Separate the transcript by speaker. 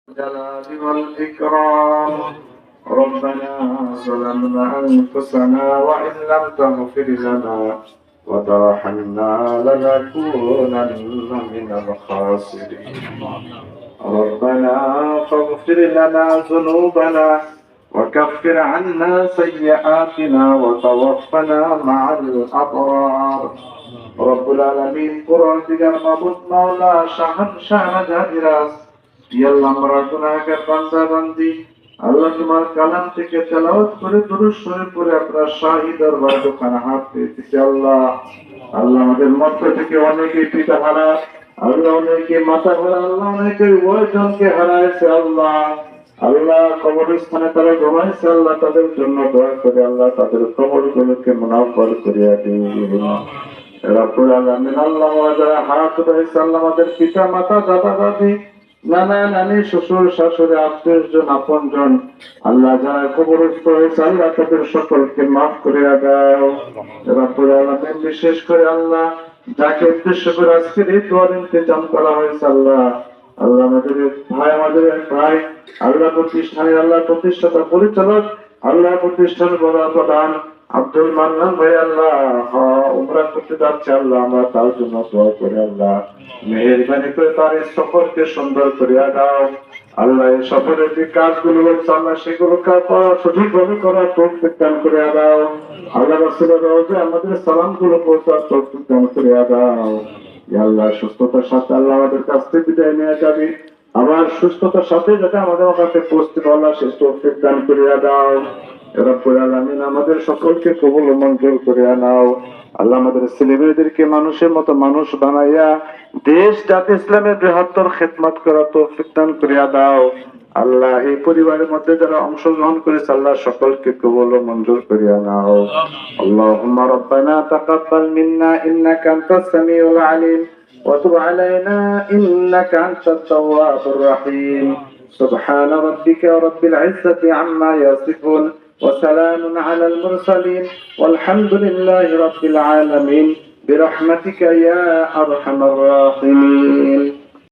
Speaker 1: الجلال والإكرام. ربنا ظلمنا أنفسنا وإن لم تغفر لنا وترحمنا لنكونن من الخاسرين. ربنا فاغفر لنا ذنوبنا وكفر عنا سيئاتنا وتوفنا مع الأبرار. رب العالمين قرآن দিগার মাবুদ মাওলা শাহনশাহ জাহিরাজ ইয়াল্লাহ আমরা গুনাহগার বান্দা বান্দি আল্লাহ তোমার কালাম থেকে তেলাওয়াত করে দুরূদ শরীফ পড়ে আপনার শাহী দরবার দোকানে হাত পেতেছি আল্লাহ। আল্লাহ আমাদের মধ্য থেকে অনেকে পিতা হারা, আল্লাহ অনেকে মাতা হারা, আল্লাহ অনেকে উভয়জনকে হারাইছে আল্লাহ। আল্লাহ কবরস্থানে তারা ঘুমাইছে আল্লাহ, তাদের জন্য দোয়া করে আল্লাহ তাদের কবরগুলোকে মুনাফফর করিয়া দিন। রব্বুল আলামিন আল্লাহ যারা হায়াত রয়েছে আল্লাহ আমাদের পিতা মাতা দাদা দাদি নানা নানি শ্বশুর শাশুড়ি আত্মীয়জন আপনজন আল্লাহ যারা কবরস্থ হয়েছে আল্লাহ তাদের সকলকে মাফ করে দাও। রব্বুল আলামিন বিশেষ করে আল্লাহ যাকে উদ্দেশ্য করে আজকের এই দোয়ার ইন্তজাম করা হয়েছে আল্লাহ, আল্লাহ আমাদের ভাই আল্লাহ প্রতিষ্ঠানের আল্লাহ প্রতিষ্ঠাতা পরিচালক আল্লাহ প্রতিষ্ঠান প্রধান আব্দুল মান্নান ভাই আল্লাহ উমরা করতে যাচ্ছে আল্লাহ, আমরা তার জন্য দোয়া করি আল্লাহ মেহেরবানি করে তার এই সফরকে সুন্দর করিয়া দাও আল্লাহ। এই সফরের যে কাজগুলো হচ্ছে আল্লাহ সেগুলোকে সঠিকভাবে করার তৌফিক দান করিয়া দাও আল্লাহ। রাসূলের রওজা আমাদের সালামগুলো পৌঁছার তৌফিক দান করিয়া দাও আল্লাহ। সুস্থতার সাথে আল্লাহ আমাদের কাছ থেকে বিদায় নিয়ে যাবি, আবার সুস্থতার সাথে যাতে আমাদের কাছে পৌঁছতে আল্লাহ সে তৌফিক দান করিয়া দাও। রব্বুল আলামিন আমাদের সকলকে কবুল ও মঞ্জুর করিয়া নাও আল্লাহ। আমাদের ছেলেমেয়েদেরকে মানুষের মতো মানুষ বানাইয়া দেশ জাতি ইসলামের বৃহত্তর খেদমত করার তৌফিক দান করিয়া দাও আল্লাহ। এই পরিবারের মধ্যে যারা অংশগ্রহণ করেছে আল্লাহ সকলকে কবুল ও মঞ্জুর করিয়া নাও। আল্লাহুম্মা রাব্বানা তাকাব্বাল মিন্না ইন্নাকা আনতাস সামিউল আলিম ওয়া তুব আলাইনা ইন্নাকা আনতাত তাওয়াবুর রহিম। সুবহানা রাব্বিকা রাব্বিল ইজ্জাতি আম্মা ইয়াসিফুন وسلام على المرسلين والحمد لله رب العالمين برحمتك يا أرحم الراحمين.